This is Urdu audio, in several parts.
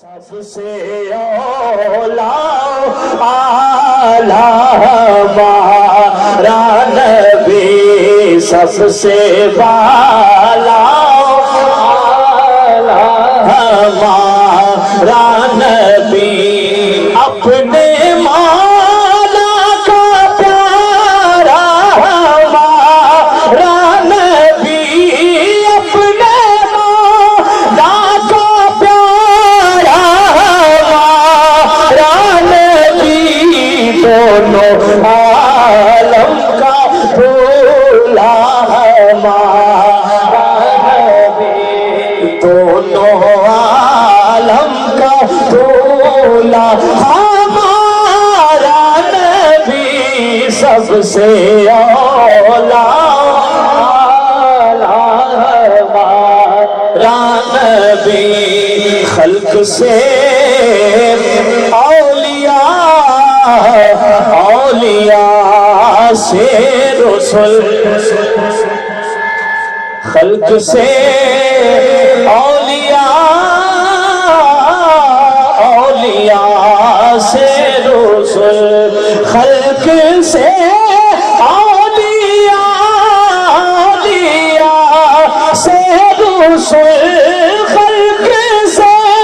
سب سے اولا اعلیٰ ہمارا نبی، سب سے بالا ہمارا نبی، اپنے مولا کا پیارا ہمارا نبی، اپنے مولا کا پیارا ہمارا نبی، دونوں عالم کا بھولا ہمارا نبی، دونوں عالم کا بھولا ہمارا نبی، سب سے اولا ہمارا نبی، خلق سے اولیاء سے رسل، خلق سے اولیاء سے رسل، خلق سے اولیاء سے رسل، خلق سے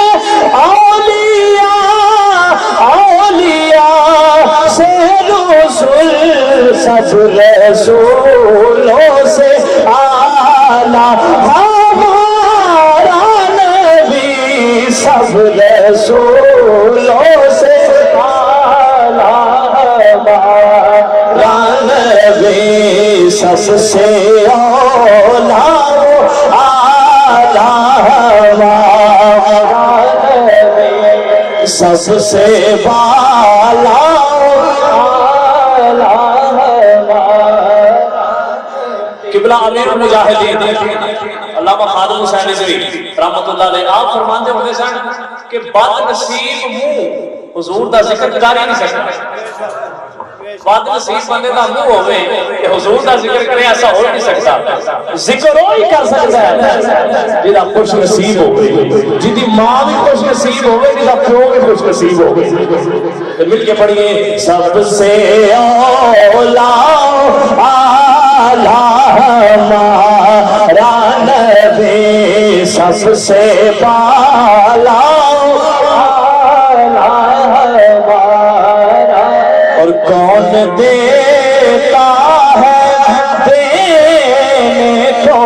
اولیاء سے رسل، سب رسولوں سے اعلیٰ ہمارا نبی، سب رسولوں سے اعلیٰ ہمارا نبی، سب سے اولیٰ ہمارا نبی، سب سے بالا قبلہ امیر المجاہدین علامہ خادم حسین نظری رحمت اللہ علیہ، آپ فرماتے ہوتے سن کہ بد نصیب منہ حضور دا ذکر کر ہی نہیں سکتا، بد نصیب بندے دا منہ ہوئے کہ حضور دا ذکر کرے، ایسا ہو نہیں سکتا، ذکر وہی کر سکتا ہے جہاں خوش نصیب ہوئے، جہاں ماں بھی خوش نصیب ہوئے، جہاں پیو بھی خوش نصیب ہوئے۔ مل کے پڑھیے، سب سے اولا ہمارا نبی، سب سے بالا ہمارا، اور کون دیتا ہے دینے کو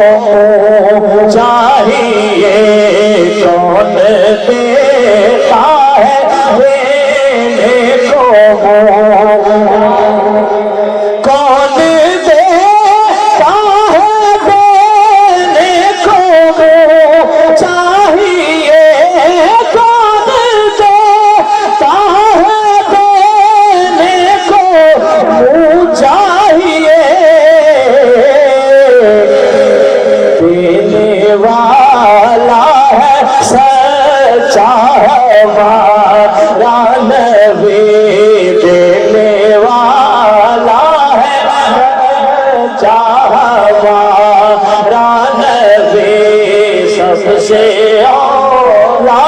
چاہیے، کون دیتا ہے دینے کو، کون دیتا ہے دینے کو چاہیے، کون دیتا ہے دینے کو چاہیے، دینے والا ہے سچا ہمارا نبی، دینے والا ہے سچا ہمارا نبی، سب سے اولا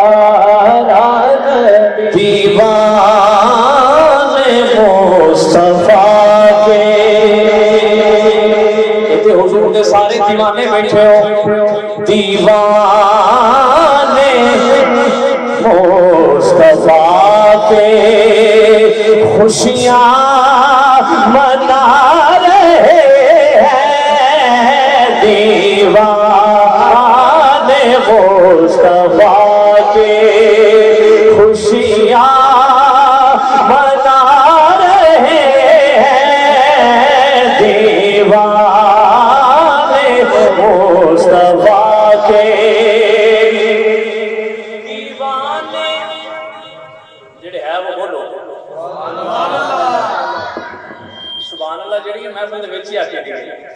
ہمارا نبی، دیوان مصطفیٰ کے، کہتے حضور کے سارے دیوانے بیٹھے ہو، دیوان مصطفیٰ کے خوشیاں منا رہے ہیں، دیوان مصطفیٰ کے خوشیاں منا رہے ہیں، دیوان مصطفیٰ کے، دیوانے جڑے ہے وہ بولو سبحان اللہ، جڑی محفل دے وچ ہی آ کے گئی جڑے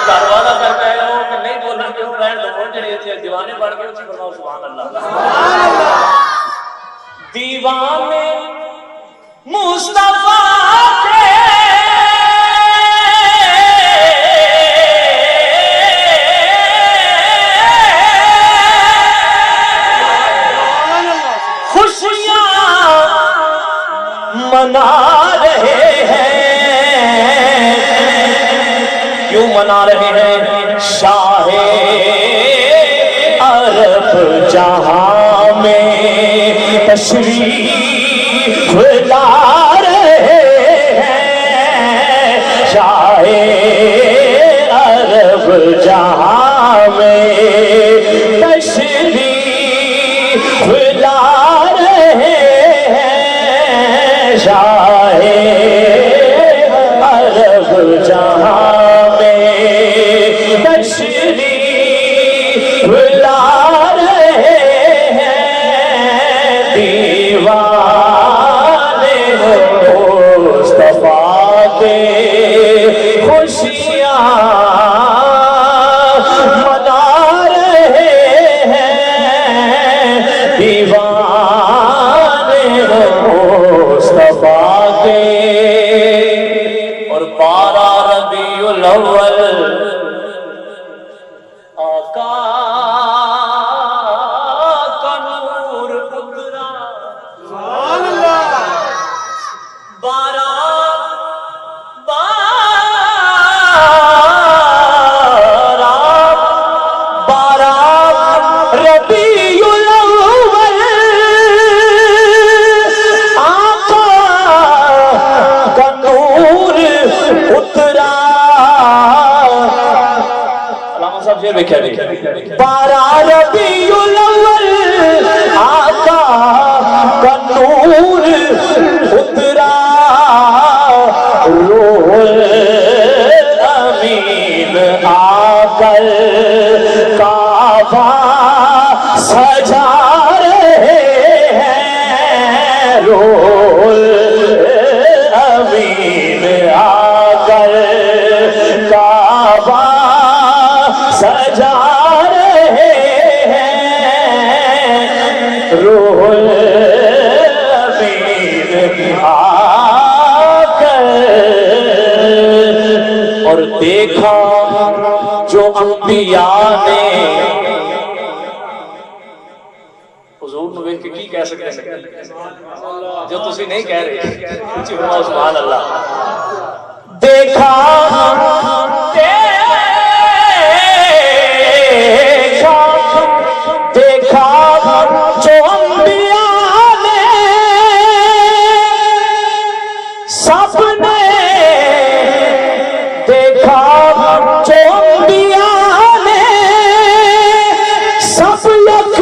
گھر والا کرتا ہے وہ کہ نہیں بولنا کہ وہ رہن دو، جڑے اتنے دیوانے بن کے اچھی فرماؤ سبحان اللہ۔ دیوانے مصطفیٰ کے منا رہے ہیں، کیوں منا رہے ہیں؟ شاہ عرب جہاں میں تشریف لا رہے ہیں، شاہ عرب جہاں میں تشریف لا رہے ہیں، شاہ عرب جہاں میں تشریف لا رہے ہیں، دیوانے مصطفیٰ کے خوشیاں منا رہے ہیں، دیوانے مصطفیٰ کے۔ اور 12 ربیع الاول آقا کا نور اترا، 12 ربیع الاول آقا کا نور اترا۔ علامہ صاحب شیر میں کیا نہیں؟ 12 ربیع الاول آقا کا نور اترا، روح الامین آ کر کعبہ سجا رہے ہیں، روح الامین آ کر کعبہ سجا رہے ہیں، روح الامین آ کر۔ اور دیکھا جو انبیاء نے، حضور نو ویکھ کے کی کہہ سکتے ہیں جو تسی نہیں کہہ رہے؟ سبحان اللہ۔ دیکھا دیکھا جو انبیاء نے، سب نے دیکھا جو انبیاء نے، سب یک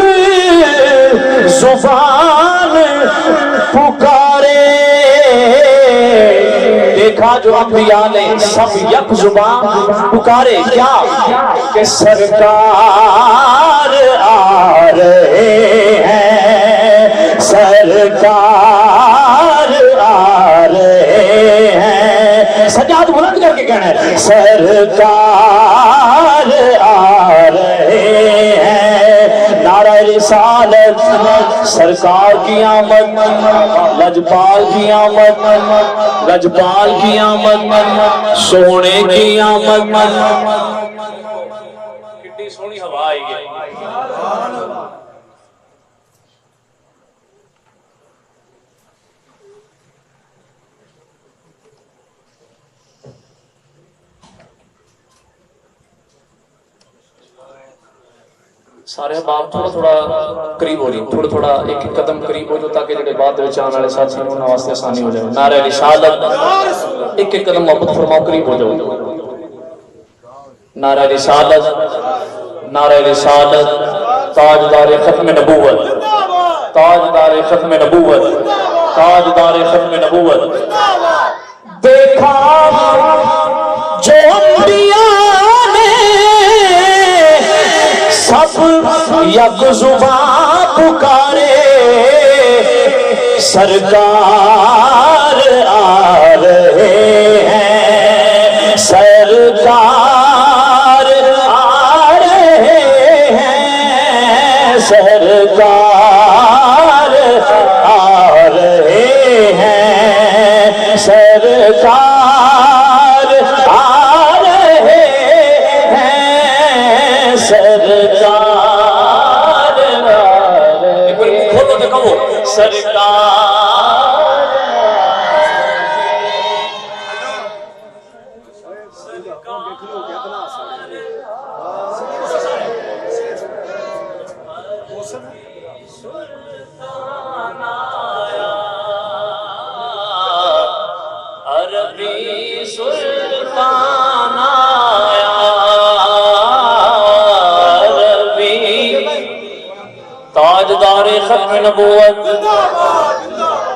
زبان پکارے، دیکھا جو انبیاء نے سب یک زبان پکارے، کیا کہ سرکار آ رہے ہیں، سرکار آ رہے ہیں، سجاد بلند کر کے کہنا ہے، سرکار آ رہے ہیں، نعرہ رسالت، سرکار کی آمد، لجپال کی آمد، لجپال کی آمد، سونے کی آمد۔ کتنی سونی ہوا آئی ہے۔ سارے باپ تھوڑا تھوڑا قریب ہو جائیں، تھوڑا تھوڑا ایک ایک قدم قریب ہو جو تاکہ جڑے بعد وچ آنے والے ساتھی انہاں واسطے آسانی ہو جائے۔ نعرہ رسالت، ایک ایک قدم محبت فرماؤ، قریب ہو جاؤ۔ نعرہ رسالت، نعرہ رسالت، تاجدار ختم نبوت، تاجدار ختم نبوت، تاجدار ختم نبوت۔ دیکھا جو انبیاء نے سب یک زبان پکارے، سرکار آ رہے ہیں، سرکار آ رہے ہیں، سرکار آ رہے ہیں، سرکار آ رہے ہیں، سرکار کھولو تو کہو سرکار ختم نبوت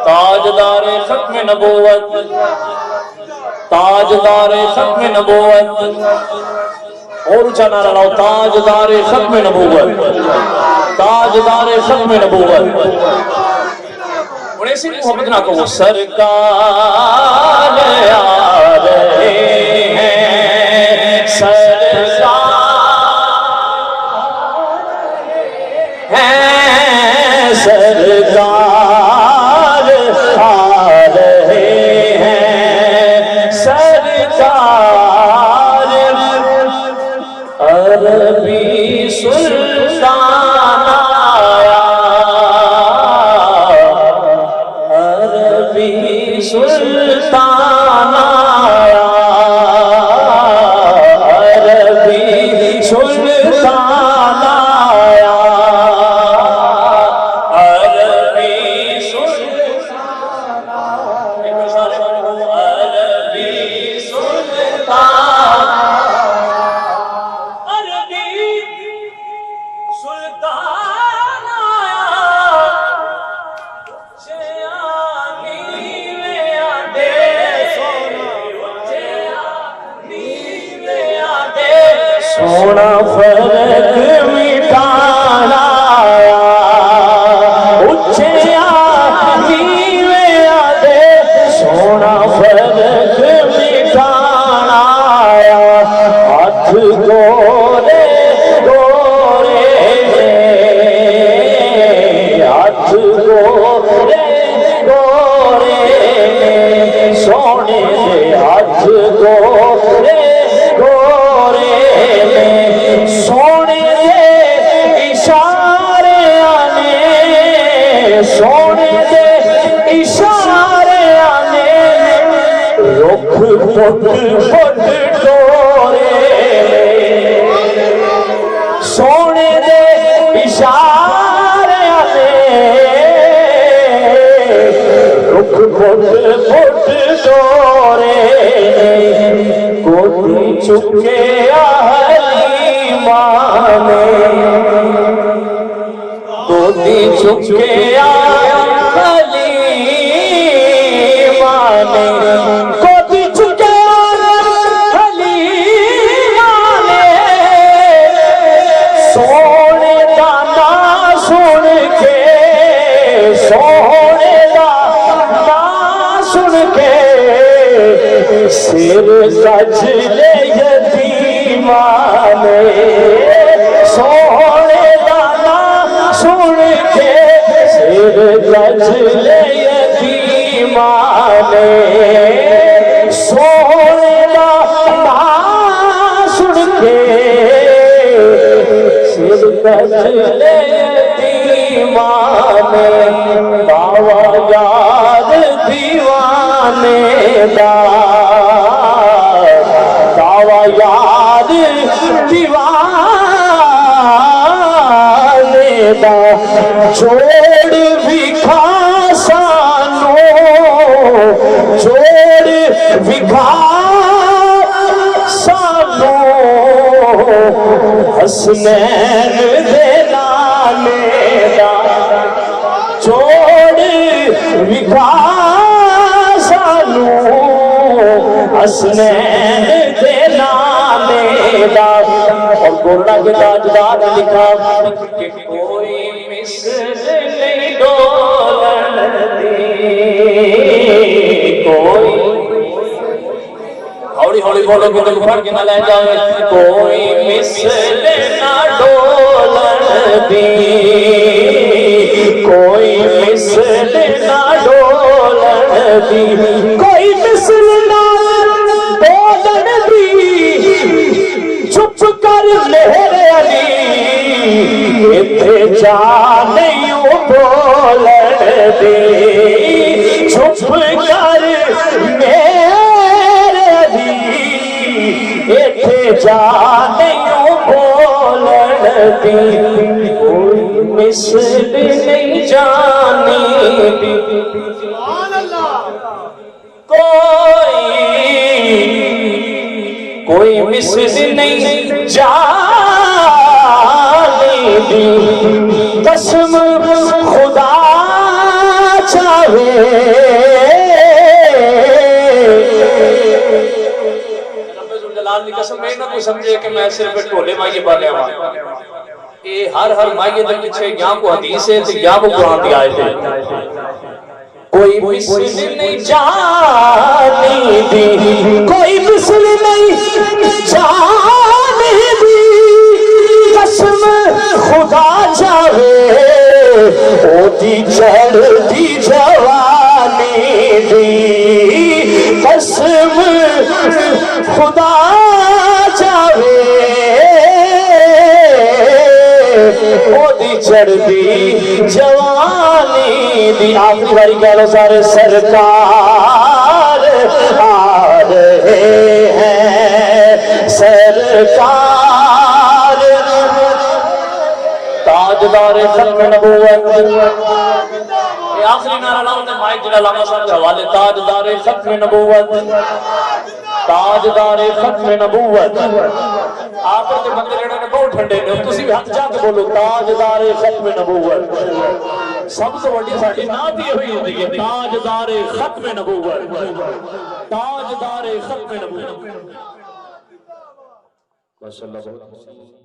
تاجدار ختم نبوت تاجدار ختم نبوت اور اونچا نعرہ لاؤ تاجدار ختم نبوت تاجدار ختم نبوت انہیں سے محبت نہ کہو سرکار آ رہے ہیں سرکار ہیں سرکار آ رہے ہیں سرکار عربی سلطان آیا عربی سلطان آیا عربی سلطان آیا عربی سلطان عربی سلطان سلطان آیا سونا فرق مٹانا آیا اچھے نیوے آدے سونا فرق مٹانا آیا ہاتھ گورے گورے ہاتھ گورے گورے سونے دے ہاتھ گورے گورے سونے دے اشارے آنے سونے دے اشارے آنے رکھ پٹ پٹ ڈورے سونے دے اشارے آنے رکھ پٹ پٹ ڈورے گودی چکے حلیمانے گودی چکے حلیمانے گودی چکے حلیمانے سونے دانا سن کے سونے دانا سن کے سر سجلے یتیمانے سونے دانا سن کے سر سجلے یتیمانے سونے دانا سن کے سر سجلے یتیمانے باوا یاد دیوانے دا دعویٰ یاد دیوانے دا چھوڑ بھی کھا سانو چھوڑ بھی کھا سانو حسنین دے نانے دا چھوڑ بھی کھا سانو حسنین دے نانے دا اور گولڈا کے تاجدار نے لکھا کہ کوئی مثل نہیں ڈولن دی کوئی ہولی ہولی بولو کہ تم پھڑ کے نہ لے جائے کوئی مثل نہ ڈولن دی کوئی مثل نہ ڈولن دی کوئی مثل نہ ڈولن دی چھپ کر میرے علی اتھے جانیوں بولن دی چھپ کر میرے علی اتھے جانیوں بولن دی کوئی مثل نہیں جانی دی کوئی مثل نہیں جانی دی قسم خدا جلال کی قسم میں نہ کوئی سمجھے کہ میں صرف ٹھولے مائیے پا گیا ہوں. یہ ہر مائیے دے پیچھے یا کو حدیث ہے یا کو قرآن کی آیت ہے. کوئی مثل نہیں جانی دی، کوئی مثل نہیں جانی دی، قسم خدا جاوے او دی چڑھ دی جوانی دی، قسم خدا جاوے او دی چڑھ دی جوانی دی. آخری باری کہہ لو سارے سرکار آ رہے ہیں، سرکار تاجدار ختم نبوت. یہ آخری نعرہ لاؤں نے مائک جڑا لاما صاحب کے حوالے، تاجدار ختم نبوت، تاجدار ختم نبوت. آپ کے بندے جڑے نے بہت ٹھنڈے نے، تسی بھی ہاتھ جا کے بولو تاجدار ختم نبوت. سب سے بڑی ساڑی نات یہ ہوئی ہوتی ہے تاجدار ختم نبوت، تاجدار ختم نبوت. ماشاءاللہ.